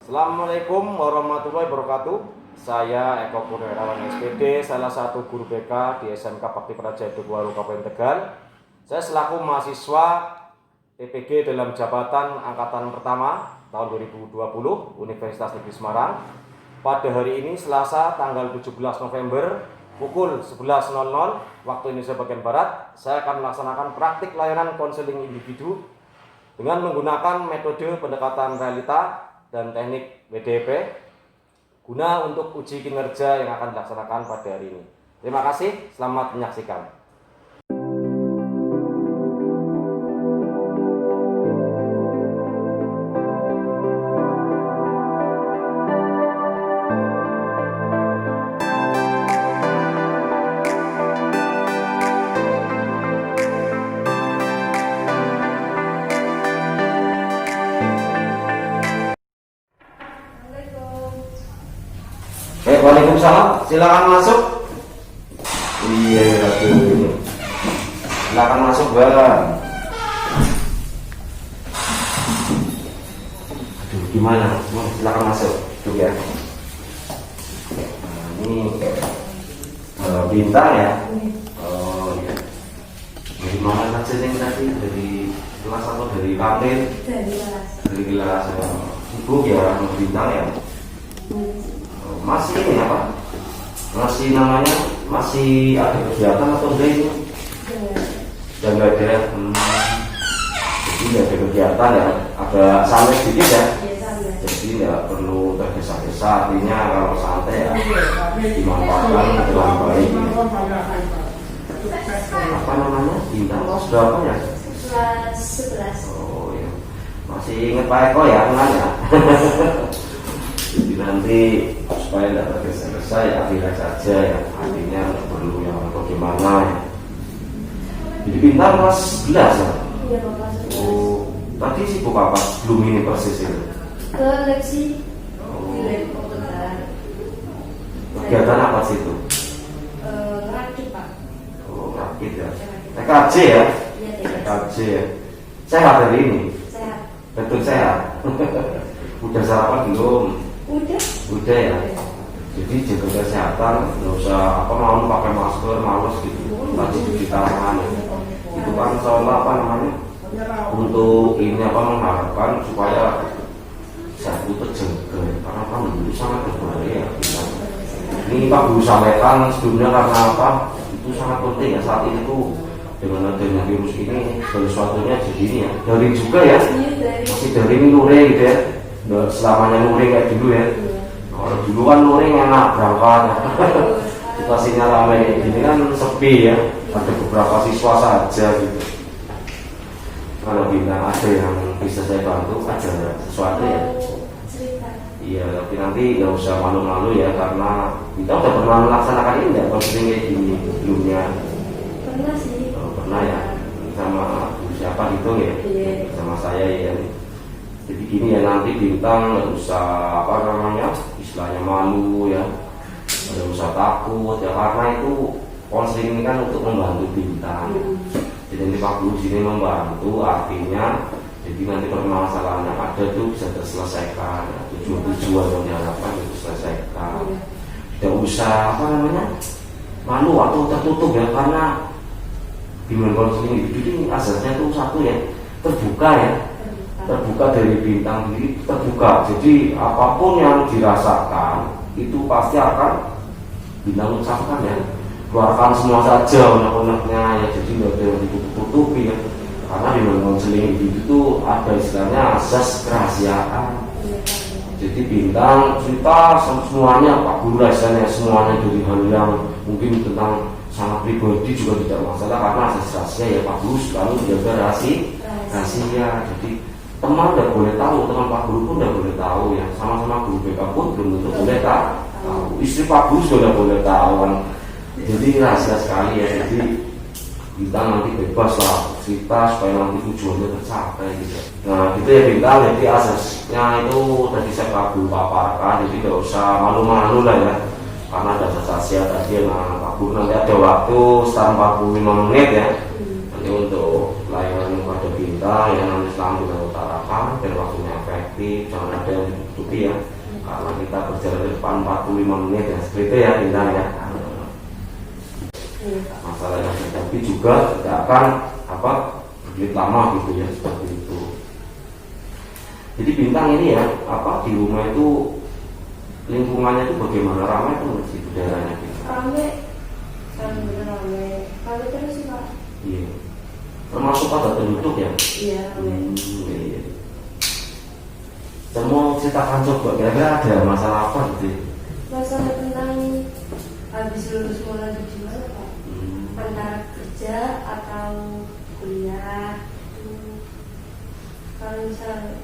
Assalamualaikum warahmatullahi wabarakatuh. Saya Eko Purnawirawan SPD, salah satu guru BK di SMK Bakti Praja Dukuharu Kabupaten Tegal. Saya selaku mahasiswa TPG dalam jabatan angkatan pertama tahun 2020 Universitas Negeri Semarang. Pada hari ini Selasa tanggal 17 November pukul 11.00 waktu Indonesia bagian Barat, saya akan melaksanakan praktik layanan konseling individu dengan menggunakan metode pendekatan realita dan teknik WDP guna untuk uji kinerja yang akan dilaksanakan pada hari ini. Terima kasih, selamat menyaksikan. Waalaikumsalam, silakan masuk. Iya, silakan masuk, Bang. Aduh, gimana? Silakan masuk, tuh ya. Nah, ini bintang ya. Oh iya. Dari mana aja nih tadi? Dari kelas atau dari kantin? Dari kelas. Ibu ya, bintang ya. Masih ini apa? Masih namanya masih ada kegiatan atau enggak ini? Sudah enggak ada. Jadi enggak ada kegiatan ya, agak santai sedikit ya. Jadi enggak perlu tergesa-gesa. Artinya kalau santai ya dimanfaatkan dengan baik. Apa namanya? Bintang kelas berapa ya? Kelas 11. Oh iya. Masih ingat Pak Eko ya, kenal ya? Jadi nanti supaya tidak tergesa-gesa ya relax saja ya, artinya nggak perlu yang bagaimana ya. Jadi pintar kelas 11 ya? Iya Bapak. Oh, tadi sibuk apa sebelum ini persis itu? Ke leksi Oh, di komputer. kegiatan apa sih itu? Rakit Pak. Oh, rakit ya. TKJ ya? Iya TKJ ya. Sehat hari ini? Sehat. Betul sehat. Udah sarapan belum? Udah ya. Jadi jaga kesehatan, nggak usah apa mau pakai masker, males gitu. Wajib cuci tangan. Itu kan soalnya apa namanya? Untuk ini apa mengharapkan supaya sehat itu terjaga. Karena kan dulu sangat berbahaya. Ini Pak Guru sampaikan sebelumnya karena apa? Itu sangat penting ya saat ini tuh dengan adanya virus ini segala sesuatunya jadi ini ya. Daring juga ya. Masih daring luring gitu ya. Nggak selamanya luring kayak dulu ya. Kalau dulu kan luring enak berangkat. Situasinya ramai kayak gini kan sepi ya. Ada beberapa siswa saja gitu. Kalau bintang ada yang bisa saya bantu, ada sesuatu ya. Cerita. Iya, tapi nanti nggak usah malu-malu ya karena kita udah pernah melaksanakan ini nggak konseling kayak gini sebelumnya. Pernah sih. Oh, pernah ya sama siapa gitu ya? Iya. Sama saya ya. Jadi gini ya, nanti bintang nggak usah apa namanya istilahnya malu ya, nggak usah takut ya, karena itu konseling ini kan untuk membantu bintang. Jadi nanti Pak Guru sini membantu, artinya jadi nanti permasalahan yang ada tuh bisa terselesaikan ya, tujuan yang diharapkan itu selesaikan. Tidak usah apa namanya malu atau tertutup ya, karena bimbingan konseling ini asasnya tuh satu ya, terbuka ya. Terbuka dari bintang diri, terbuka. Jadi apapun yang dirasakan itu pasti akan bintang ucapkan ya, keluarkan semua saja unek-uneknya ya. Jadi nggak ada yang ditutup-tutupi ya, karena di dalam konseling itu ada istilahnya asas kerahasiaan. Jadi bintang cerita semuanya Pak Guru rasanya semuanya, dari hal yang mungkin tentang sangat pribadi juga tidak masalah karena asas rahasia ya. Pak Guru selalu menjaga rahasia. Jadi teman udah boleh tahu, teman Pak Guru pun udah boleh tahu ya, sama-sama guru BK pun belum tentu boleh tahu, istri Pak Guru sudah boleh tahu kan. Jadi rahasia sekali ya. Jadi kita nanti bebas lah cerita supaya nanti tujuannya tercapai gitu. Nah gitu ya bintang. Jadi asasnya itu tadi saya Pak Guru paparkan, jadi gak usah malu-malu lah ya, karena ada asas rahasia tadi. Nah Pak Guru nanti ada waktu sekitar 45 menit ya nanti untuk layanan pada bintang yang nanti selalu kita utarakan dan waktunya efektif, jangan ada yang ditutupi ya. karena kita berjalan di depan 45 menit ya, seperti itu ya bintang ya. Iya Pak. Masalahnya tapi juga tidak akan berbelit lama gitu ya, seperti itu. Jadi bintang ini ya di rumah itu lingkungannya itu bagaimana, ramai tuh di daerahnya gitu. Rame, rame terus sih Pak. Iya. Termasuk pada penduduk ya. Iya rame. Iya. Saya mau ceritakan coba kira-kira ada masalah apa gitu. Masalah tentang habis lulus mau lanjut di mana Pak? Antara kerja atau kuliah. Kalau misal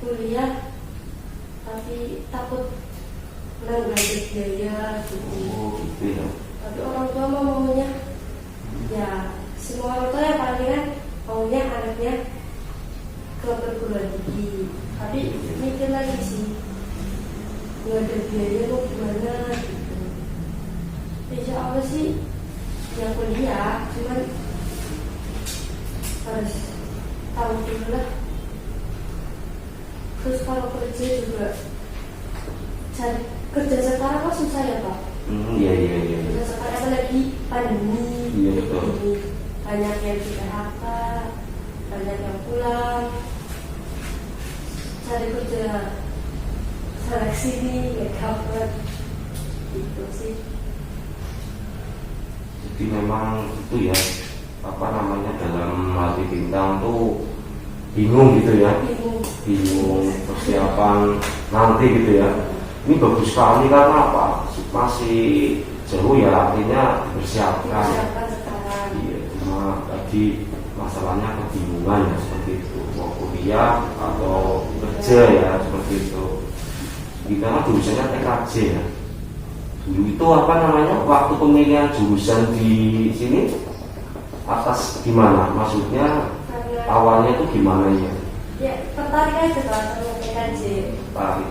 kuliah tapi takut menanggung biaya gitu. Oh gitu ya. Tapi orang tua maunya ya semua orang tua yang paling kan maunya anaknya ke perguruan tinggi. Tapi mikir lagi sih nggak ada biaya mau gimana gitu. Insya Allah sih yang kuliah cuman harus tahu dulu lah. Terus kalau kerja juga cari kerja sekarang kan susah ya Pak. Iya. Kerja sekarang apalagi pandemi. Iya betul. Banyak yang di PHK, banyak yang pulang. Cari kerja seleksi nih nggak dapat. Itu sih. Jadi memang itu ya dalam hati bintang tuh bingung gitu ya, bingung persiapan nanti gitu ya. Ini bagus sekali karena masih jauh ya, artinya dipersiapkan. Iya, cuma tadi masalahnya kebingungan ya, seperti itu, mau kuliah atau kerja ya, seperti itu. Kita jurusannya TKJ ya. Dulu itu waktu pemilihan jurusan di sini atas gimana? Maksudnya awalnya itu gimana ya? Ya tertarik aja Pak sama TKJ. Tertarik.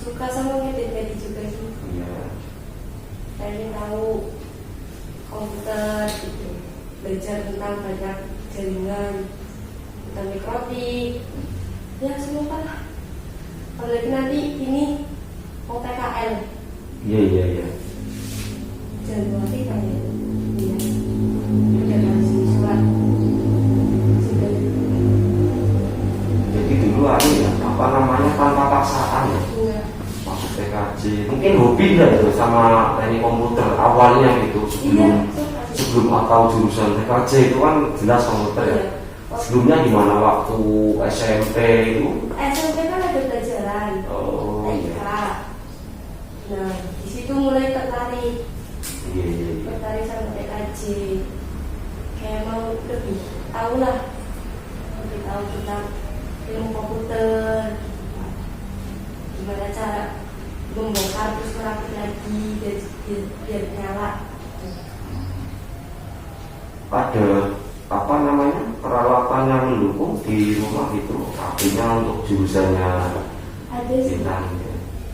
Suka sama ngedit juga sih. Iya. Pengen tahu komputer gitu, belajar tentang banyak jaringan, tentang mikrotik, ya semua lah. Apalagi nanti ini mau PKL. Iya. Januari kan ya. Iya. Udah kasih surat. Sudah. Jadi dulu tanpa paksaan ya. Iya. Masuk TKJ. Mungkin hobi nggak itu sama teknik komputer awalnya gitu sebelum atau jurusan TKJ itu kan jelas komputer ya. Sebelumnya gimana waktu SMP itu? SMP kan ada pelajaran. Oh TK. iya. Nah, di situ mulai tertarik. Iya. Tertarik sama TKJ. Kayak mau lebih tahu tentang ilmu komputer. Gimana cara membongkar terus merakit lagi biar nyala. Ada peralatan yang mendukung di rumah itu, artinya untuk jurusannya Ada sih bintang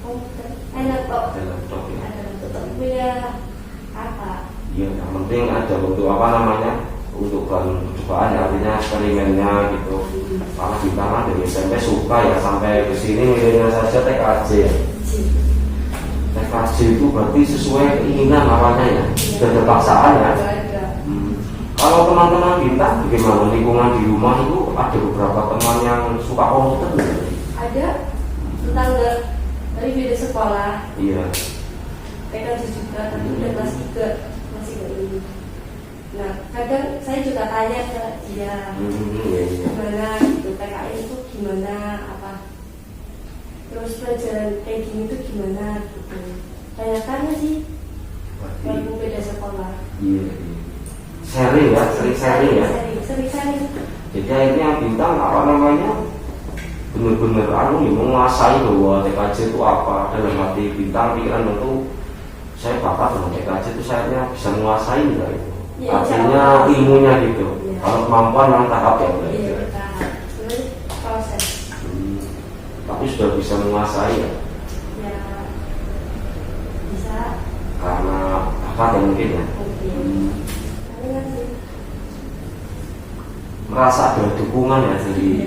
komputer, laptop. ada laptop ya. Ada laptop punya apa? Iya, yang penting ada untuk untuk bahan percobaan ya, artinya eksperimennya gitu. Karena bintang dari SMP suka ya, sampai kesini milihnya saja TKJ. TKJ itu berarti sesuai keinginan awalnya ya, sudah ada paksaan ya. Kalau teman-teman bintang bagaimana, lingkungan di rumah itu ada beberapa teman yang suka komputer nggak? Ada, tetangga dari beda sekolah. Iya. TKJ juga, tapi udah kelas 3 masih nggak ini. Nah, kadang saya juga tanya ke dia, Iya. gimana gitu, PKN itu gimana, apa, terus pelajaran kayak gini tuh gimana gitu. Tanya-tanya sih, walaupun beda sekolah. Iya. Sharing ya, sering sharing ya. Sering sharing. Jadi akhirnya bintang bener-bener menguasai bahwa TKJ itu apa. Dalam hati bintang pikiran tentu saya bakat dengan TKJ itu saya bisa menguasai enggak itu. Ya, artinya ilmunya gitu. Ya. Kalau kemampuan memang tahap ya belajar. Iya, tahap. Sebenarnya proses. Tapi sudah bisa menguasai ya. Ya bisa. Karena bakat ya mungkin ya. Merasa ada dukungan ya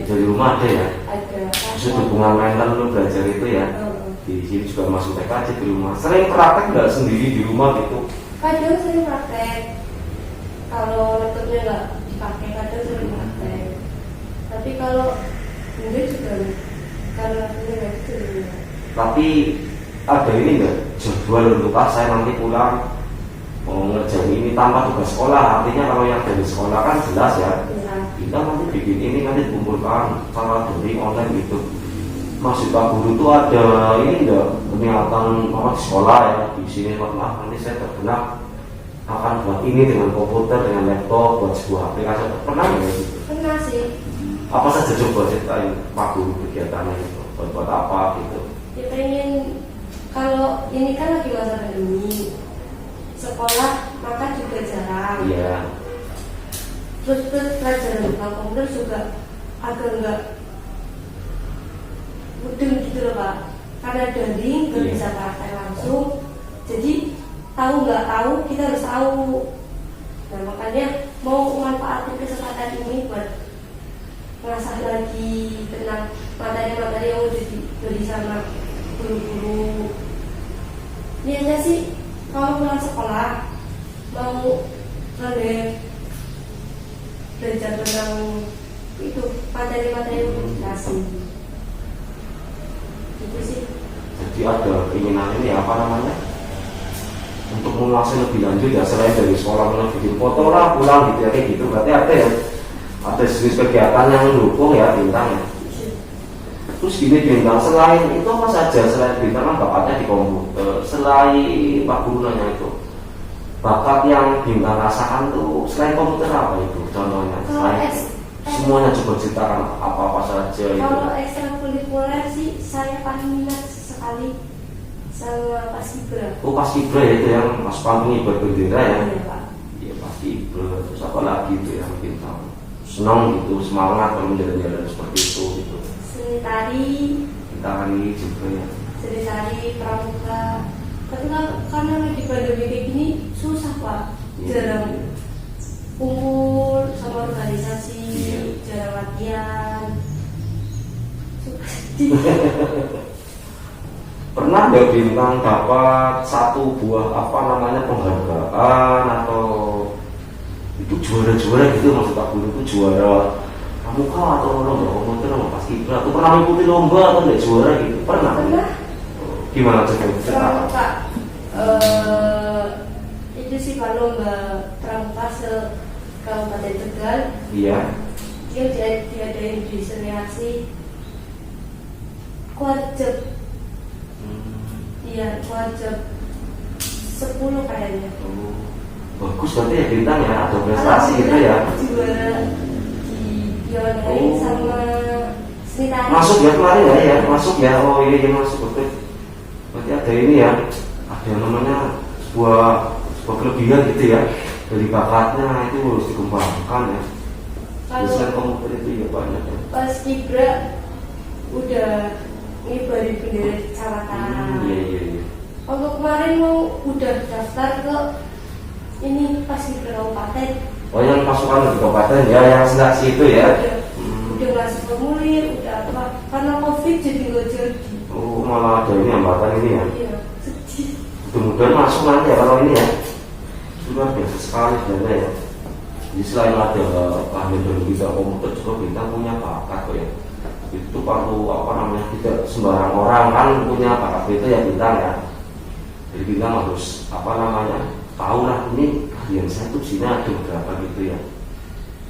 dari rumah ada ya. Ada. Maksud dukungan mental lu belajar itu ya. di sini juga masuk TKJ di rumah. Sering praktek nggak sendiri di rumah gitu? Kadang sering praktek. Kalau laptopnya nggak dipakai, kadang sering praktek. Tapi kalau enggak juga karena laptopnya nggak itu. Tapi ada ini nggak jadwal untuk saya nanti pulang mau ngerjain ini tanpa tugas sekolah? Artinya kalau yang dari sekolah kan jelas ya, Ya. kita nanti bikin ini nanti dikumpulkan secara daring online gitu. Masih Pak Guru itu ada ini enggak niatan apa di sekolah ya di sini maaf nanti saya terkena akan buat ini dengan komputer dengan laptop buat sebuah aplikasi pernah nggak gitu? Pernah sih. Apa saja coba ceritain Pak Guru kegiatannya itu buat apa gitu? Ya pengen kalau ini kan lagi masa pandemi, sekolah maka juga jarang. Iya. Terus pelajaran tentang komputer juga agak enggak mudeng gitu loh Pak, karena daring nggak Iya. bisa praktek langsung, jadi tahu nggak tahu kita harus tahu. Nah makanya mau manfaatin kesempatan ini buat mengasah lagi tentang materi-materi yang udah diberi sama guru-guru. Niatnya sih kalau pulang sekolah mau belajar tentang itu materi-materi yang udah dikasih. Itu sih. Jadi ada keinginan ini apa namanya untuk menguasai lebih lanjut ya selain dari sekolah mulai bikin foto lah pulang gitu ya kayak gitu berarti ada ya ada jenis kegiatan yang mendukung ya Bintang ya. Terus gini Bintang selain itu apa saja selain Bintang kan bakatnya di komputer selain Pak Guru nanya itu bakat yang Bintang rasakan tuh selain komputer apa itu contohnya selain semuanya coba ceritakan apa saja itu. Kalau ekstrakurikuler sih saya paling minat sekali sama paskibra. Oh paskibra ya itu yang pas panggung ibarat bendera ya. Iya Pak. Iya paskibra terus apa lagi itu yang Bintang senang gitu semangat kalau menjalan-jalan seperti itu gitu. Seni tari, Tari juga ya. seni tari, pramuka. Tapi karena lagi pandemi kayak gini susah Pak, Iya. jarang kumpul sama organisasi, Iya. jarang latihan. Pernah nggak Bintang dapat satu buah apa namanya penghargaan atau itu juara-juara gitu maksud Pak Guru itu juara pramuka atau lomba komputer lomba paskibra atau pernah mengikuti lomba atau nggak juara gitu pernah? Pernah. Gimana coba cerita? Pramuka itu sih Pak lomba pramuka se Kabupaten Tegal Iya. yang diadain di Seniasi Kuajab. Iya, Kuajab 10 kayaknya. Oh, bagus berarti ya Bintang ya ada prestasi gitu ya. Juara di Pioneering sama seni tari. Masuk ya kemarin ya masuk ya oh iya masuk betul. Berarti ada ini ya ada yang namanya sebuah kelebihan gitu ya dari bakatnya itu harus dikembangkan ya. Selain komputer itu ya banyak ya. Pas Kibra udah ngibarin bendera kecamatan. Iya. Waktu kemarin mau udah daftar ke ini pas di kabupaten. Oh yang pasukan di kabupaten ya yang seleksi itu ya. Udah ngasih formulir, udah apa? Karena COVID jadi nggak jadi. Oh malah ada ini hambatan ini ya. Iya, sedih. Mudah-mudahan masuk nanti ya kalau ini ya. Luar biasa sekali sebenarnya ya. Jadi selain ada ahli dari bidang komputer juga Bintang punya bakat kok ya. Itu perlu apa namanya tidak sembarang orang kan punya bakat itu ya Bintang ya. Jadi Bintang harus apa namanya tahu lah ini kalian saya tuh sini ada berapa gitu ya.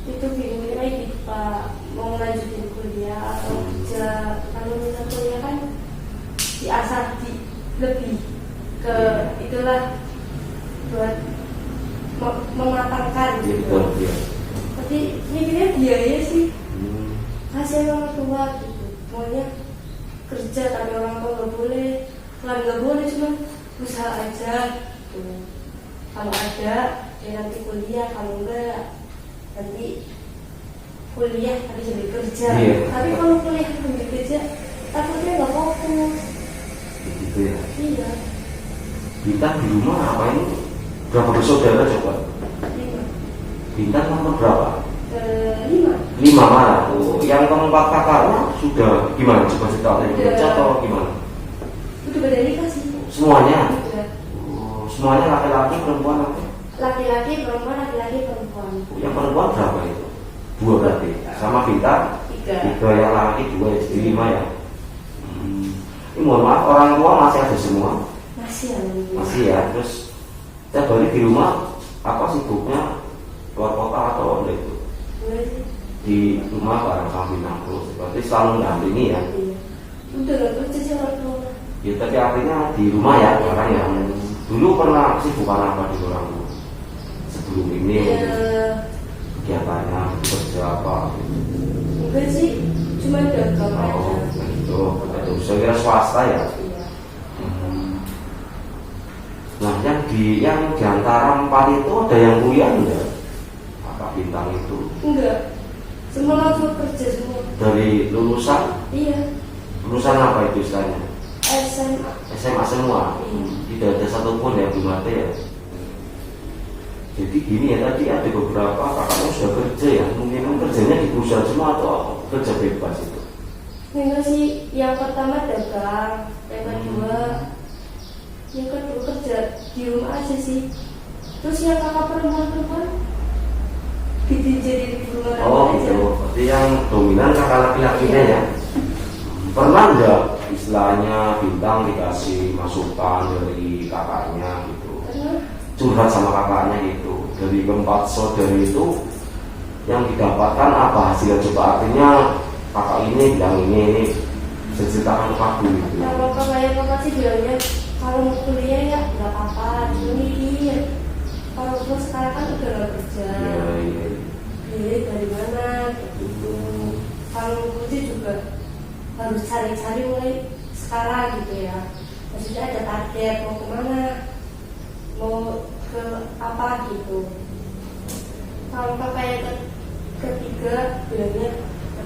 Itu bingungnya gitu Pak, mau lanjutin kuliah atau kerja. Kalau misal kuliah kan diasah lebih ke itulah buat mematangkan gitu. Ya. Tapi mikirnya biaya sih, kasih orang tua gitu. Maunya kerja tapi orang tua nggak boleh, kan nggak boleh cuma usaha aja. Gitu. Kalau ada ya nanti kuliah, kalau enggak nanti kuliah tapi jadi kerja. Iya. Tapi kalau kuliah sambil kerja takutnya nggak fokus. Gitu ya. Iya. Bintang di rumah apa ini berapa bersaudara coba? 5. Bintang nomor berapa? 5. 5 mana? Oh, yang keempat kakaknya sudah gimana? Coba cerita kerja atau gimana? Udah semuanya. Udah. Oh, semuanya laki-laki perempuan apa? Laki-laki perempuan, laki-laki perempuan. Yang perempuan berapa itu? 2 berarti. Sama Bintang 3. 3, yang laki 2 ya, jadi 5 ya. Ini mohon maaf, orang tua masih ada semua? Masih alhamdulillah. Masih ya. Terus setiap hari di rumah apa sibuknya keluar kota atau apa itu? Boleh sih. Di rumah bareng sama Bintang terus. Berarti selalu mendampingi ya. Iya. Udah gak kerja sih orang tua. Ya tapi artinya di rumah ya orang ya. Dulu pernah sibukan apa di orang tua? Sebelum ini kegiatannya kerja apa gitu. Enggak sih, cuma dagang Oh, aja. gitu. Itu saya kira swasta ya. Iya. Nah, yang di antara 4 itu ada yang kuliah enggak? Kakak Bintang itu Enggak. Semua langsung kerja semua. dari lulusan Iya. apa itu istilahnya? SMA. SMA semua. Iya. Tidak ada satupun yang belum ada ya. Jadi gini ya, tadi ada beberapa kakaknya sudah kerja ya. Mungkin kerjanya di perusahaan semua atau kerja bebas itu? Enggak sih, yang pertama dagang, yang kedua kerja di rumah aja sih. Terus yang kakak perempuan jadi di rumah Oh aja. gitu. Berarti yang dominan kakak laki-lakinya ya. Pernah enggak istilahnya Bintang dikasih masukan dari kakaknya gitu? Karena Curhat sama kakaknya gitu. Dari keempat saudari itu yang didapatkan apa hasilnya, coba artinya kakak ini bilang ini ceritakan ke aku gitu. kalau kakak sih bilangnya kalau mau kuliah ya nggak apa-apa, cuma mikir. Kalau gue sekarang kan udah gak kerja. Iya. Dari mana gitu. Kalau kerja juga harus cari-cari mulai sekarang gitu ya. Maksudnya ada target mau kemana, mau ke apa gitu. Kalau kakak yang ketiga bilangnya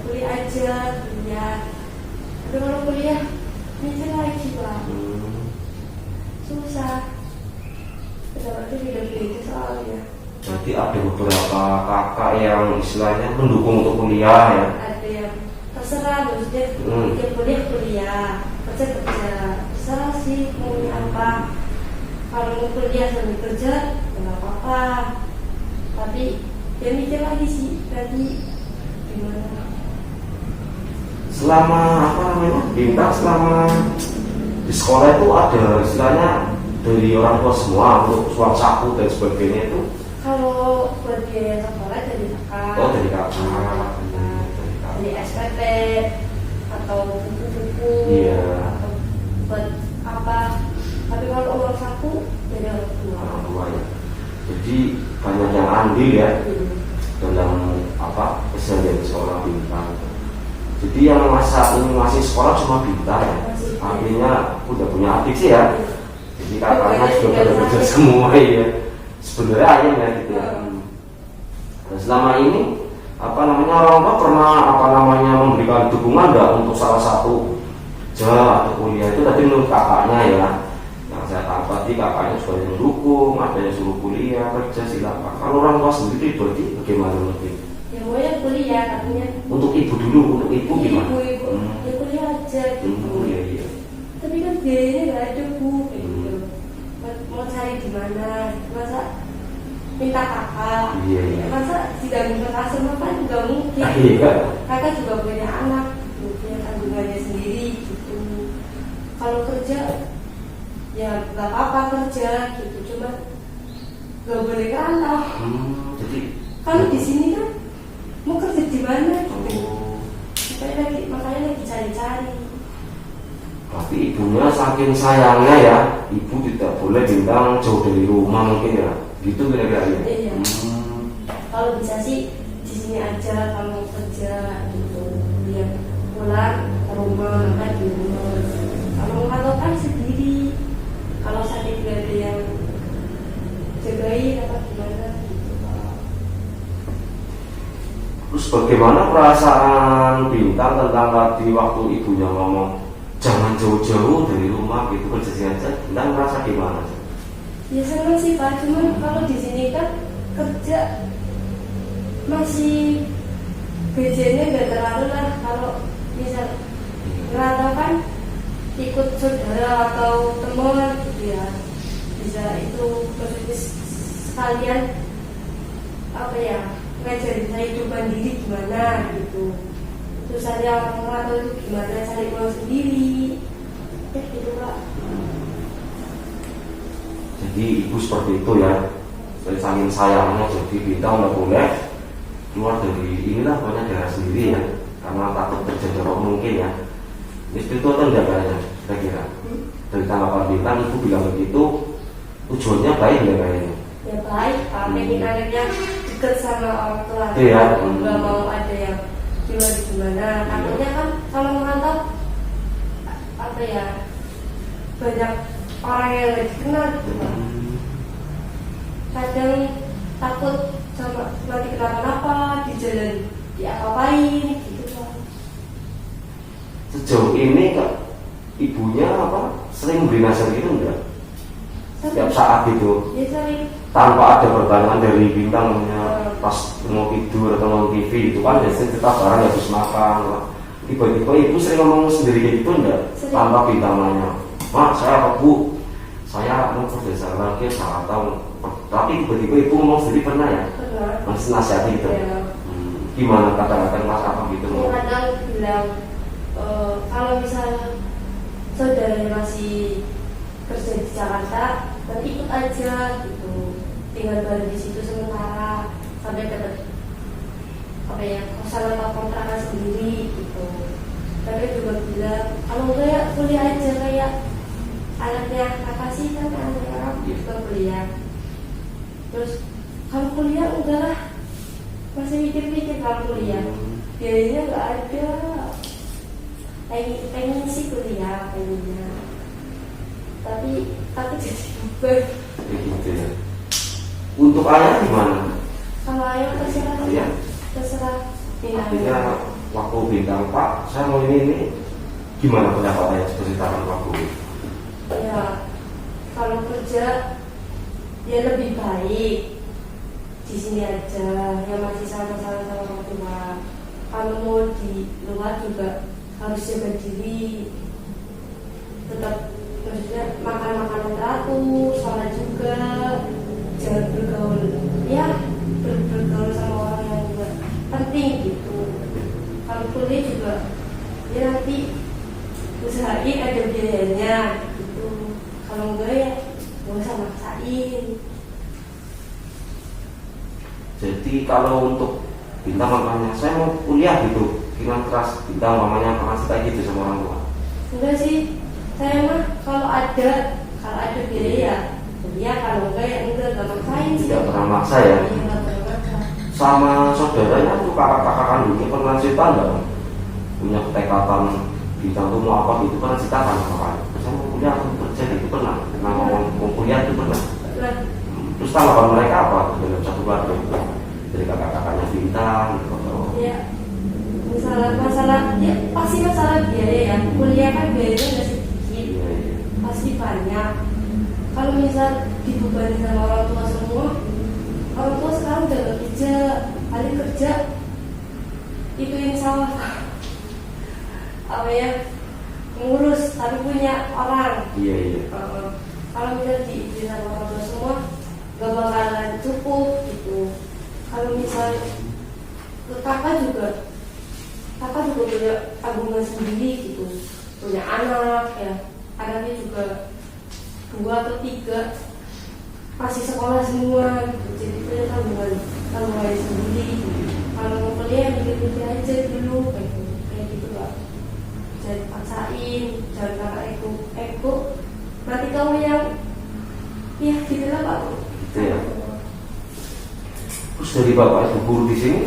kuliah aja, kuliah. Tapi kalau kuliah mikir lagi lah, susah. Pendapatnya beda-beda itu soalnya. Jadi ada beberapa kakak yang istilahnya mendukung untuk kuliah ya. Ada yang terserah, maksudnya dia kuliah, kerja, terserah sih mau apa. Kalau mau kuliah sambil kerja, ya nggak apa-apa. Tapi dia mikir lagi sih, tadi gimana? Selama apa namanya Bintang selama di sekolah itu ada istilahnya dari orang tua semua untuk uang saku dan sebagainya itu. Kalau buat biaya sekolah dari kakak. Oh dari kakak. Dari SPP atau buku-buku. Iya. Atau buat apa? Tapi kalau uang saku dari orang tua. Orang tua ya. Jadi banyak yang andil ya dalam apa keseharian sekolah Bintang. Jadi yang masa ini masih sekolah cuma Bintang ya. Artinya udah punya adik sih ya. Jadi kakaknya sudah pada kerja semua ya. Sebenarnya ayam ya gitu ya. Dan selama ini apa namanya orang tua pernah apa namanya memberikan dukungan enggak untuk salah satu kerja atau kuliah itu tadi menurut kakaknya ya. Yang saya tahu tadi kakaknya sudah mendukung, ada yang suruh kuliah kerja silakan. Kalau orang tua sendiri berarti bagaimana menurut? Ya mau ya kuliah katanya. Untuk ibu dulu, untuk ibu gimana? Ibu, ya kuliah aja gitu. Iya. Tapi kan biayanya nggak ada bu, kayak gitu. Mau cari di mana? Masa minta kakak? Iya. Masa tidak minta kasih kan nggak mungkin. Iya. Kakak juga punya anak, punya tanggungannya sendiri gitu. Kalau kerja ya nggak apa-apa kerja gitu, cuma nggak boleh kerantau. Jadi Kalau di sini kan mau kerja di mana gitu. oh, Makanya lagi cari-cari. tapi ibunya saking sayangnya ya, ibu tidak boleh Bintang jauh dari rumah mungkin ya, gitu kira-kira ya. Iya. Kalau bisa sih di sini aja kalau kerja gitu, biar pulang ke rumah kan di rumah. Kalau kan sendiri, kalau sakit gak ada yang jagain apa gimana gitu. Terus bagaimana perasaan Bintang tentang tadi waktu ibunya ngomong jangan jauh-jauh dari rumah gitu kerja sini aja, Bintang merasa gimana? Ya senang sih Pak, cuman kalau di sini kan kerja masih gajinya nggak terlalu lah. Kalau misal ngerantau kan ikut saudara atau teman gitu ya, bisa itu maksudnya sekalian apa ya, ngajarin saya hidup mandiri gimana gitu, terus saya orang atau itu gimana cari uang sendiri ya gitu Pak. Jadi ibu seperti itu ya, saking sayangnya jadi kita nggak boleh keluar dari inilah pokoknya daerah sendiri ya, karena takut terjadi apa mungkin ya. Istri itu atau enggak kayaknya, saya kira dari tanggapan bintang ibu bilang begitu, tujuannya baik ya kayaknya. Ya baik, Pak, pengen anaknya deket sama orang tua, Iya. nggak mau ada yang gimana, takutnya kan kalau merantau apa ya, banyak orang yang nggak dikenal gitu Pak. Kadang takut sama nanti kenapa-napa di jalan diapa-apain gitu Pak. Sejauh ini Kak, ibunya apa sering beri nasihat gitu enggak? Setiap saat gitu, Ya sering. tanpa ada pertanyaan dari bintangnya pas mau tidur atau nonton TV itu kan biasanya kita bareng habis makan, tiba-tiba ibu sering ngomong sendiri kayak gitu enggak? Sering. Tanpa bintang nanya, Mak saya apa Bu? Saya mau kerja lagi, saya tahu. Tapi tiba-tiba ibu ngomong sendiri pernah ya? Pernah. Masih nasihat gitu. Ya. Gimana kata-kata Mas apa gitu? Kadang bilang kalau misalnya saudara masih kerja di Jakarta, dan ikut aja gitu, tinggal bareng di situ sementara sampai dapat apa ya, kosan atau kontrakan sendiri gitu. Tapi juga bilang kalau enggak ya kuliah aja, kayak anaknya kakak sih kan, anaknya orang juga kuliah. Terus kalau kuliah enggak lah, masih mikir-mikir kalau kuliah biayanya nggak ada. Pengen sih kuliah pengennya, tapi jadi beban. Gitu ya. Untuk ayah gimana? Kalau ayo terserah, Iya. terserah Artinya pilihannya. waktu bintang Pak, saya mau ini gimana pendapat ayah ceritakan waktu itu? Ya kalau kerja ya lebih baik di sini aja, yang masih sama-sama sama orang tua. Kalau mau di luar juga harus jaga diri, tetap maksudnya makan makanan teratur, sholat juga, jangan bergaul, ya bergaul sama orang yang juga penting gitu. Kalau kuliah juga ya nanti usahain ada biayanya gitu, kalau enggak ya nggak usah maksain. Jadi kalau untuk bintang mamanya, saya mau kuliah gitu, dengan keras bintang mamanya pernah cerita gitu sama orang tua? Enggak sih, saya mah kalau ada biaya ya, kalau enggak ya enggak maksain sih. Tidak pernah maksa ya. Iya, nggak pernah maksa. Sama saudaranya tuh kakak-kakak kandungnya pernah cerita enggak? Punya ketekatan bintang tuh mau apa gitu, pernah ceritakan sama kakaknya? Saya mau kuliah, aku kerja gitu, pernah ngomong mau kuliah itu pernah. Nah, Terus tanggapan mereka apa dalam satu keluarga itu? Dari kakak-kakaknya bintang gitu. ya masalah ya pasti masalah biaya ya, kuliah kan biayanya nggak sedikit, Iya, iya. pasti banyak. Kalau misal dibebani sama orang tua semua, orang tua sekarang udah nggak kerja, paling kerja itu yang sawah apa ya, ngurus tapi punya orang. Iya, iya. Kalau misal diizin sama orang tua semua gak bakalan cukup gitu. Kalau misal ke kakak juga punya tabungan sendiri gitu, punya anak ya, anaknya juga 2 atau 3 masih sekolah semua gitu. Jadi punya tabungan sendiri gitu. Kalau mau kuliah mikir-mikir aja dulu kayak gitu Pak. Jangan paksain, jangan karena ego nanti kamu yang ya gitu lah Pak. Gitu ya. Terus dari bapak ibu guru di sini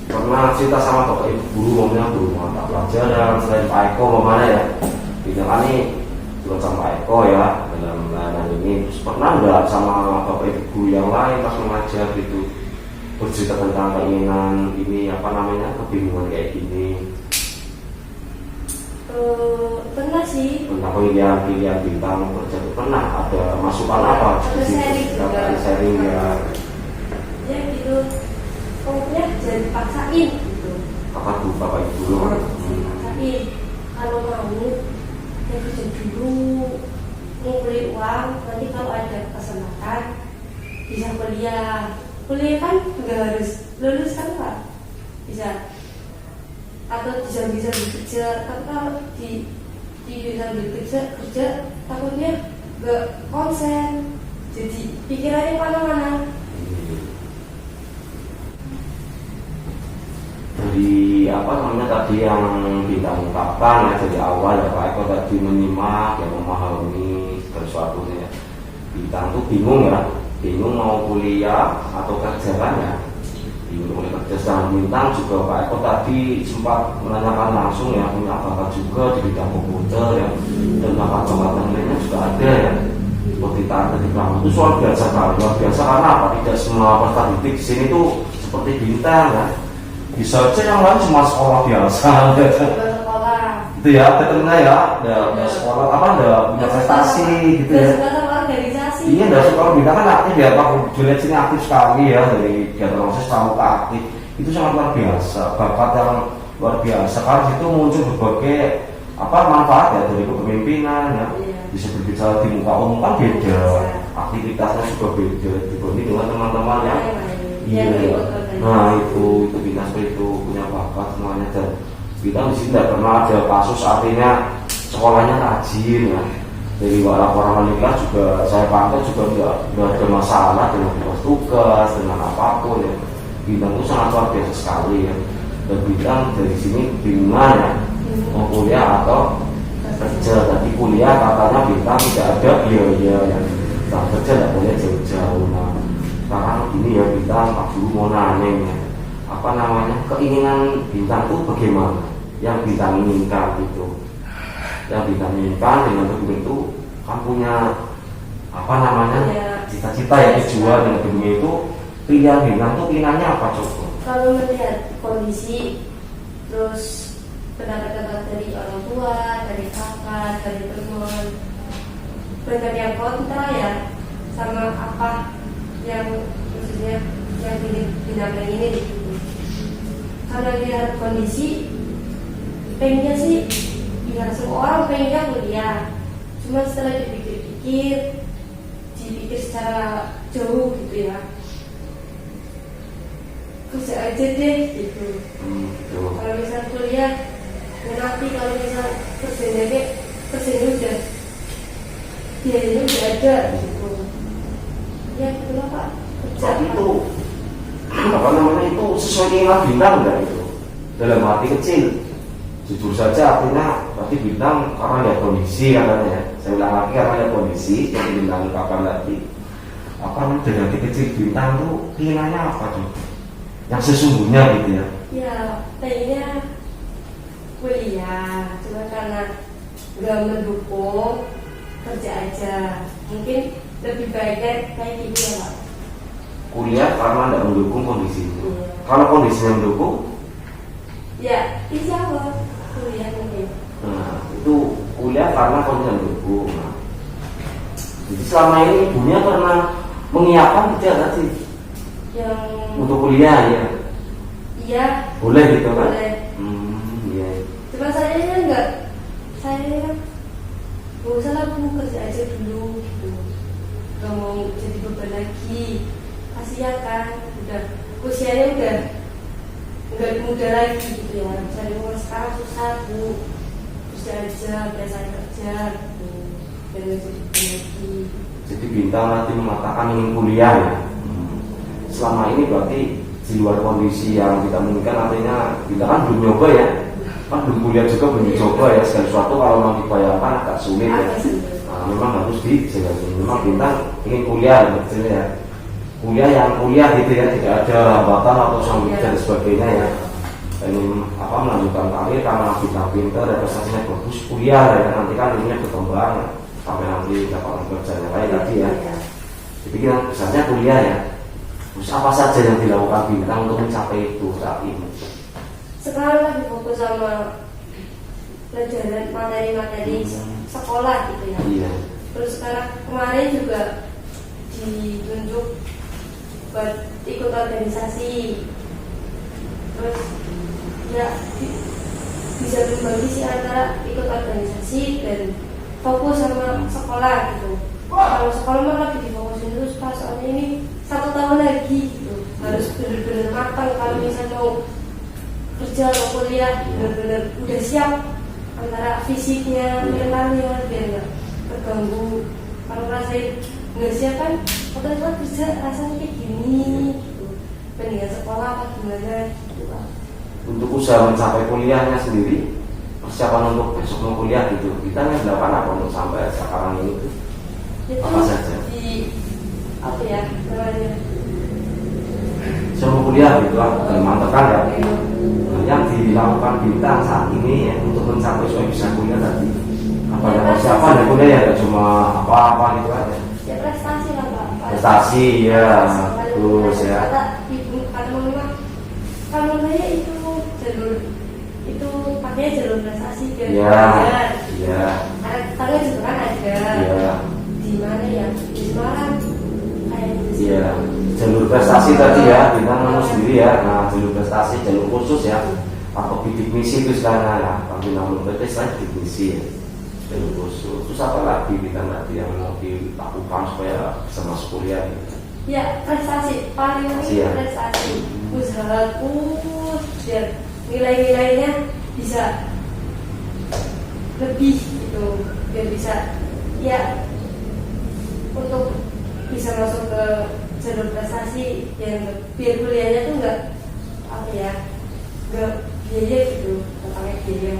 pernah cerita sama bapak ibu guru ngomongnya guru mata pelajaran selain Pak Eko mau mana ya? Bidang ini bukan sama Pak Eko ya dalam layanan ini. Terus pernah nggak sama bapak ibu guru yang lain pas mengajar gitu bercerita tentang keinginan ini apa namanya kebingungan kayak gini? Pernah sih. Tentang pilihan bintang kerja itu pernah ada masukan apa? Ada sharing juga. Ada sharing ya. Ya gitu. Pokoknya jangan dipaksain gitu. Bapak ibu guru. Paksain. Kalau mau ya kerja dulu, ngumpulin uang, nanti kalau ada kesempatan bisa kuliah. Kuliah kan nggak harus lulus kan Pak, bisa atau bisa bekerja. Tapi kalau di bisa kerja takutnya nggak konsen, jadi pikirannya mana-mana. Dari apa namanya tadi yang kita ungkapkan ya dari awal ya Pak Eko tadi menyimak ya memahami sesuatunya. Bintang tuh bingung mau kuliah atau kerja kan ya, bingung mulai kerja. Sedang Bintang juga Pak Eko tadi sempat menanyakan langsung ya, punya bakat juga di bidang komputer ya, dan bakat-bakat yang lainnya juga ada ya, seperti tadi itu luar biasa karena apa, tidak semua peserta didik di sini tuh seperti Bintang ya, bisa aja yang lain cuma sekolah biasa itu ya, ketemu ya, ada sekolah apa, ada punya prestasi gitu ya. Iya, dari sekolah Bintang kan aktif ya Pak, Juliet sini aktif sekali ya, dari kegiatan proses pramuka aktif, itu sangat luar biasa, bakat yang luar biasa. Karena itu muncul berbagai manfaat ya dari kepemimpinan ya, bisa berbicara di muka umum kan beda, aktivitasnya juga beda dibanding dengan teman-teman ya. Iya, nah itu Bintang seperti itu punya bakat semuanya, dan Bintang di sini tidak pernah ada kasus artinya sekolahnya rajin ya. Dari orang menikah juga saya pantau juga tidak ada masalah dengan tugas dengan apapun ya. Bintang itu sangat luar biasa sekali ya. Dan Bintang dari sini bingungan ya, mau kuliah atau kerja. Tadi kuliah katanya Bintang tidak ada biaya ya, dan kerja tidak boleh jauh-jauh. Nah sekarang ini ya Bintang dulu mau nanya ya, keinginan Bintang itu bagaimana, yang Bintang inginkan gitu, yang Bintang inginkan dengan begitu kan punya cita-cita ya, tujuan dengan begitu itu. Pilihan Bintang tuh pilihannya apa coba? Kalau melihat kondisi, terus pendapat dari orang tua, dari kakak, dari teman, banyak yang kontra ya sama apa yang maksudnya yang Bintang ini gitu. Karena lihat kondisi, pengennya sih ya semua orang pengennya kuliah, cuma setelah dipikir secara jauh gitu ya, kerja aja deh gitu. Kalau misal kuliah nanti kalau misal kerjanya udah biayanya udah ada gitu ya, itulah Pak kerja. Tapi itu itu sesuai keinginan Bintang enggak itu dalam hati kecil? Jujur saja artinya berarti Bintang karena lihat kondisi katanya ya. Saya ulang lagi, karena lihat kondisi yang Bintang ungkapkan tadi. Dari hati kecil Bintang tuh keinginannya apa tuh? Yang sesungguhnya gitu ya. Ya pengennya kuliah, cuma karena gak mendukung kerja aja. Mungkin lebih baiknya kayak gitu ya Pak. Kuliah karena tidak mendukung kondisi itu. Kalau kondisinya mendukung, ya insya Allah kuliah mungkin. Nah itu kuliah karena kondisi mendukung. Nah, jadi selama ini ibunya pernah mengiyakan tidak tadi yang untuk kuliah ya? Iya. Boleh gitu kan? Boleh. Iya. Cuma saya enggak, saya nggak usah lah Bu, kerja aja dulu gitu. Gak mau jadi beban lagi, kasihan kan, udah usianya udah nggak muda lagi gitu ya. Cari uang sekarang susah Bu, kerja aja, biasa kerja gitu, jangan jadi beban lagi. Jadi Bintang nanti mengatakan ingin kuliah ya. Selama ini berarti di luar kondisi yang kita inginkan, artinya kita kan belum nyoba ya, kan belum kuliah juga, belum coba ya. Segala sesuatu kalau mau dibayangkan agak sulit ya. Nah, memang harus dijaga. Memang Bintang ingin kuliah betul ya. Kuliah gitu ya, tidak ada hambatan atau sambil dan sebagainya ya. Ingin melanjutkan karir karena Bintang pintar dan prestasinya bagus, kuliah ya. Nanti kan ini berkembang ya, sampai nanti dapat kerjanya kayak tadi ya. Jadi kita besarnya kuliah ya. Terus apa saja yang dilakukan Bintang untuk mencapai itu saat ini? Sekarang lagi fokus sama pelajaran materi-materi sekolah gitu ya. Iya. Terus sekarang kemarin juga ditunjuk buat ikut organisasi. Terus ya bisa berbagi sih antara ikut organisasi dan fokus sama sekolah gitu. Kalau sekolah mah lagi difokusin terus pas soalnya ini 1 tahun lagi gitu, harus benar-benar matang kalau misalnya mau kerja atau kuliah, benar-benar udah siap antara fisiknya, mentalnya biar nggak terganggu. Kalau ngerasain nggak siap kan, waktu kerja rasanya kayak gini gitu. Mendingan sekolah apa gimana gitu lah. Untuk usaha mencapai kuliahnya sendiri, persiapan untuk besok mau kuliah gitu, kita dilakukan apa untuk sampai sekarang ini tuh? Apa saja? Di apa ya namanya? Semua kuliah gitu kan, dan mantapkan ya. Yang dilakukan Bintang saat ini ya, untuk mencapai supaya bisa kuliah tadi. Apa ya persiapan ya kuliah ya, gak cuma apa-apa gitu kan ya. Ya prestasi lah Pak. Prestasi ya, terus ya. Kata ibu, kata mama, kalau saya itu jalur itu pakainya jalur prestasi biar belajar. Iya. Karena tetangga juga kan ada. Iya. Di mana ya? Di Semarang. Kayak gitu. Iya. Jalur prestasi tadi ya, Bintang nemu sendiri ya. Nah, jalur prestasi, jalur khusus ya. Atau bidik misi itu sekarang ya. Tapi namun berarti selain bidik misi ya. Jalur khusus. Terus apa lagi Bintang tadi yang mau dilakukan supaya bisa masuk kuliah gitu? Ya prestasi paling Ya. prestasi usahaku biar nilai-nilainya bisa lebih gitu, biar bisa ya untuk bisa masuk ke jalur prestasi yang biar kuliahnya tuh nggak apa ya nggak biaya gitu, nggak pakai biaya.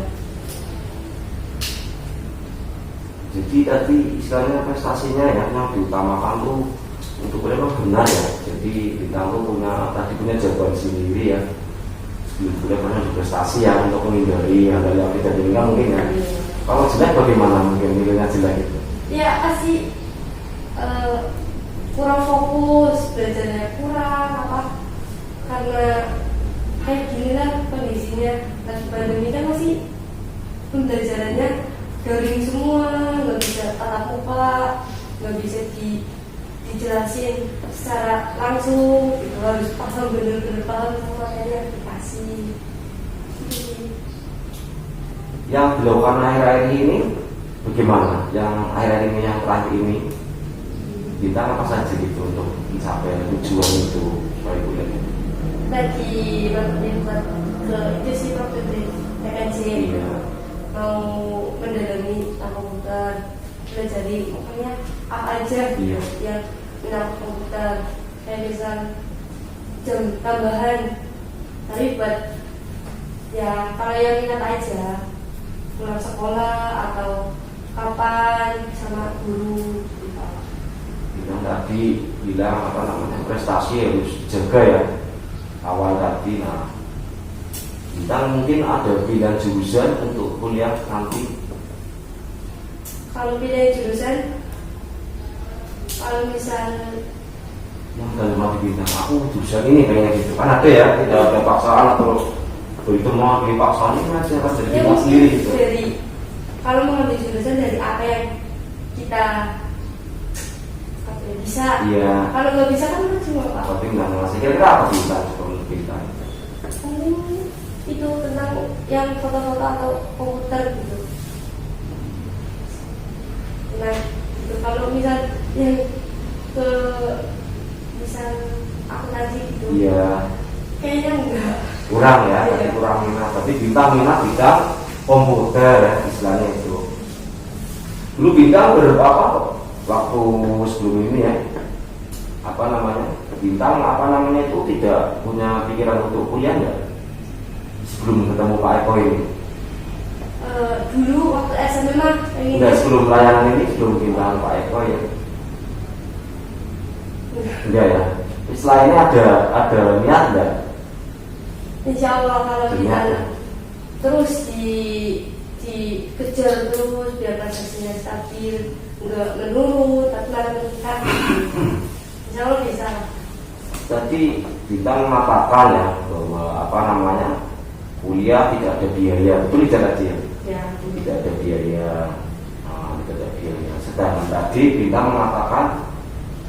Jadi tadi istilahnya prestasinya ya yang diutamakan tuh untuk kuliah memang benar ya. Jadi Bintang tuh punya jawaban sendiri ya. Sebelum kuliah pernah berprestasi ya untuk menghindari hal yang tidak diinginkan mungkin ya. Kalau jelek bagaimana mungkin nilainya jelek itu? Ya pasti kurang fokus, belajarnya kurang apa karena kayak gini lah kondisinya lagi pandemi kan masih pembelajarannya daring semua, nggak bisa tatap muka, nggak bisa dijelasin secara langsung gitu, harus paham bener-bener paham sama materinya aplikasi. Yang dilakukan akhir-akhir ini bagaimana? Yang akhir-akhir ini yang terakhir ini Bintang apa saja gitu untuk mencapai tujuan itu supaya kuliah itu? Lagi buat ke itu sih waktu itu TKJ mau mendalami tentang komputer, pelajari pokoknya apa aja yang tentang komputer, kayak misal jam tambahan tapi buat ya kalau yang minat aja pulang sekolah atau kapan sama guru gitu. Yang tadi bilang apa namanya prestasi harus dijaga ya awal tadi. Nah Bintang mungkin ada pilihan jurusan untuk kuliah nanti. Kalau pilih jurusan, kalau misal yang dalam hati Bintang aku jurusan ini pengen gitu kan ada ya, tidak ada paksaan atau begitu mau pilih paksaan ini aja kan jadi Bintang sendiri gitu. Dari kalau mengambil jurusan dari apa yang kita bisa. Iya. Kalau nggak bisa kan cuma apa? Tapi nggak ngasih kira-kira apa Bintang untuk Bintang? Itu tentang yang foto-foto atau komputer gitu. Nah, itu kalau misal yang ke misal akuntansi gitu. Iya. Kayaknya enggak. Kurang ya, tapi kurang minat. Tapi Bintang minat bidang komputer ya, istilahnya itu. Dulu Bintang berapa waktu sebelum ini ya? Apa namanya? Bintang apa namanya itu tidak punya pikiran untuk kuliah ya? Sebelum ketemu Pak Eko ini. Dulu waktu SMA mah pengen. Enggak, sebelum layanan ini, sebelum Bintang Pak Eko ya. Enggak ya. Setelah ini ada niat enggak? Insya Allah kalau Niat, kita ya? terus dikejar terus biar prestasinya stabil, enggak menurun tapi malah meningkat. Insya Allah bisa. Jadi Bintang mengatakan ya bahwa apa namanya kuliah tidak ada biaya, betul tidak tadi ya? Ya. Tidak ada biaya, tidak ada biaya. Sedangkan tadi Bintang mengatakan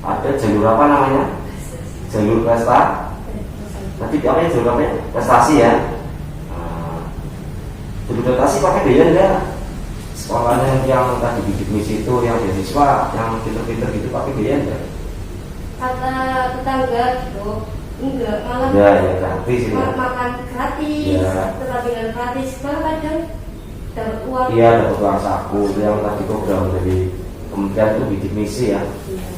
ada jalur apa namanya? Jalur prestasi. Tadi apa ya jalur apa ya? Prestasi ya. Implementasi pakai biaya enggak? Sekolahnya yang tadi bidik misi itu, yang beasiswa, yang pinter-pinter gitu pakai biaya enggak? Kata tetangga gitu, enggak, malah Ya gratis itu. makan gratis, Ya. tempat tinggal gratis, malah kadang dapat uang. Iya, dapat uang saku. Itu yang tadi program dari kementerian itu bidik misi ya. Iya.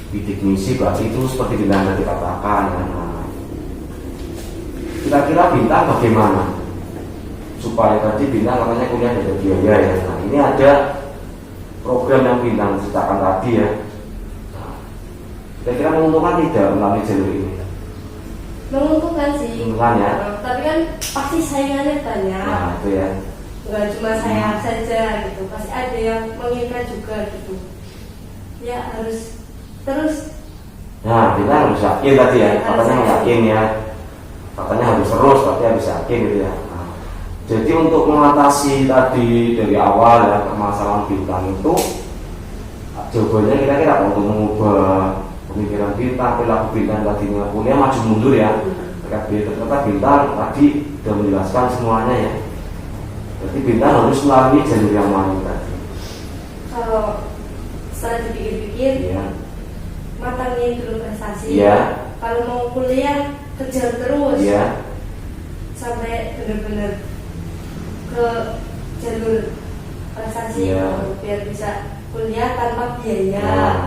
Bidik misi berarti itu seperti bintang yang dikatakan ya. Nah, kira-kira bintang bagaimana supaya tadi bintang katanya kuliah ada biaya ya. Nah, ini ada program yang bintang ceritakan tadi ya. Nah, kira-kira menguntungkan tidak melalui jalur ini? Menguntungkan sih. Menguntungkan ya. Tapi kan pasti saingannya banyak. Nah itu ya. Enggak cuma saya saja gitu, pasti ada yang menginginkan juga gitu. Ya harus terus. Nah kita harus yakin tadi ya. Ya, Katanya harus yakin ya. Katanya harus terus, berarti harus yakin gitu ya. Nah, jadi untuk mengatasi tadi dari awal ya permasalahan bintang itu, jawabannya kira-kira untuk mengubah pemikiran bintang, perilaku bintang tadinya kuliah maju mundur ya. Ternyata bintang tadi sudah menjelaskan semuanya ya. Jadi bintang harus melalui jalur yang mana tadi? Kalau setelah dipikir-pikir, Ya. matangin dulu prestasi. Iya. Kalau mau kuliah kejar terus Iya. sampai benar-benar ke jalur prestasi Iya. gitu, biar bisa kuliah tanpa biaya. Nah.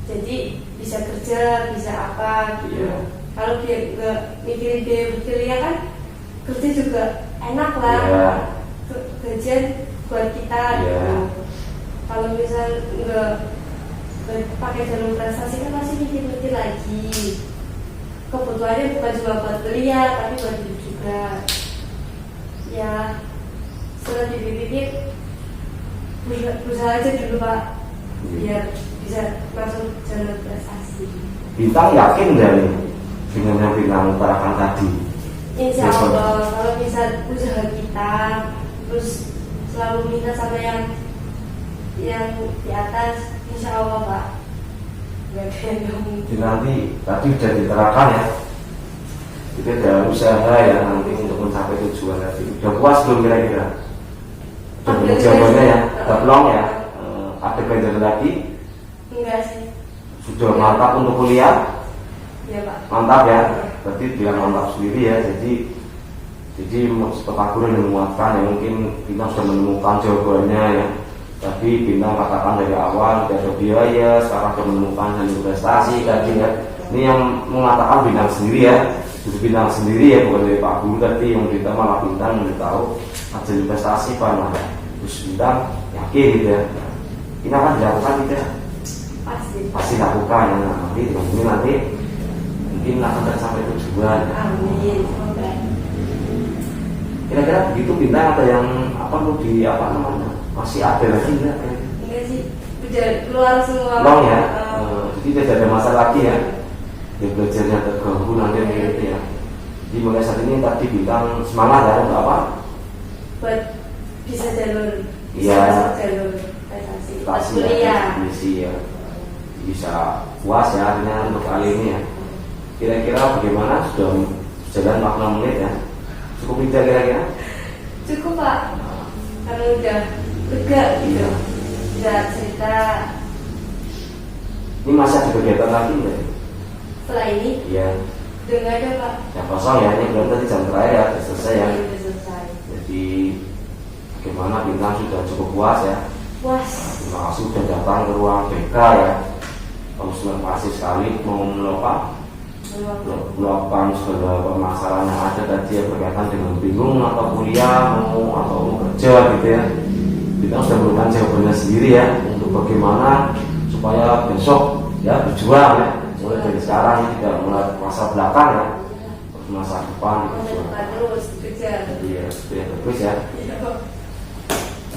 Jadi bisa kerja, bisa apa gitu. Iya. Kalau dia nggak mikirin biaya kuliah kan kerja juga enak lah. Iya. Gajian buat kita Iya. gitu. Kalau misal nggak pakai jalur prestasi kan pasti mikir-mikir lagi. Kebutuhannya bukan cuma buat kuliah tapi buat hidup juga. Ya setelah dipikir berusaha aja dulu Pak, biar bisa masuk jalur prestasi. Bintang yakin nggak nih dengan yang bintang utarakan tadi? Insya Allah kalau bisa usaha kita terus selalu minta sama yang di atas, insya Allah Pak. Gak ada yang nggak mungkin. Jadi nanti tadi sudah diterapkan ya. Kita ada usaha ya nanti untuk mencapai tujuan tadi. Udah puas belum kira-kira? Udah punya jawabannya ya? Udah belum ya? Ada belajar lagi? Enggak sih. Sudah mantap untuk kuliah? Ya Pak. Mantap ya? Berarti bilang mantap sendiri ya. Jadi Petagoras yang menguatkan ya, mungkin Bintang sudah menemukan jawabannya ya. Tapi Bintang katakan dari awal tidak ada biaya, sekarang sudah menemukan jalur prestasi tadi ya. Ini yang mengatakan Bintang sendiri ya. Jadi Bintang sendiri ya, bukan dari Pak Guru tadi yang berita, malah Bintang memberitahu jalur prestasi Pak. Nah, terus Bintang yakin gitu ya. Ini akan dilakukan tidak? Pasti lakukan ya. Nah, nanti ini nanti mungkin akan tercapai tujuan. Amin. Semoga. Kira-kira begitu Bintang ada yang perlu di apa namanya? Masih ada lagi enggak? Enggak sih. Udah keluar semua. Long ya. Jadi tidak ada masalah lagi ya. Ya belajarnya terganggu nanti gitu ya. Jadi mulai saat ini tadi Bintang semangat ya, enggak apa? Buat bisa jalur. Iya. Bisa jalur prestasi. Pas Pasti kuliah. misi ya. Bisa puas ya artinya untuk kali ini ya. Kira-kira bagaimana sudah jalan 46 menit ya? Cukup tidak kira-kira? Cukup Pak. Karena udah lega gitu. Bisa cerita Ini masih ada kegiatan lagi enggak? setelah ini. Iya. Udah nggak ada Pak. Ya kosong ya, ini belum tadi jam terakhir ya, sudah selesai ya. Ini udah selesai. Jadi bagaimana Bintang sudah cukup puas ya. Puas. Terima kasih sudah datang ke ruang BK ya. Kamu sudah pasti sekali mau meluapkan segala permasalahan yang ada tadi ya, berkaitan dengan bingung atau kuliah atau mau kerja gitu ya. Bintang sudah memberikan jawabannya sendiri ya untuk bagaimana supaya besok ya berjuang ya, mulai dari sekarang ya, tidak mulai masa belakang ya, terus masa depan Masa gitu. depan terus dikejar. Jadi ya sudah bagus ya. Iya Pak.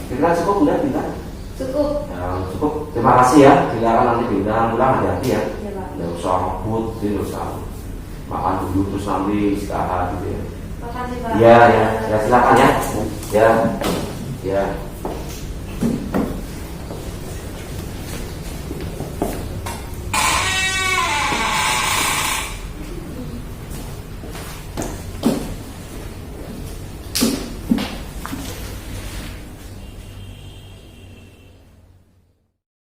Kira cukup enggak Bintang? Cukup. Ya, cukup. Terima kasih ya. Silakan nanti Bintang pulang hati-hati ya. Iya Pak. Nggak usah ngebut, nggak usah makan dulu terus nanti istirahat gitu ya. Makasih Pak. Ya, ya, ya silakan ya. Ya, ya.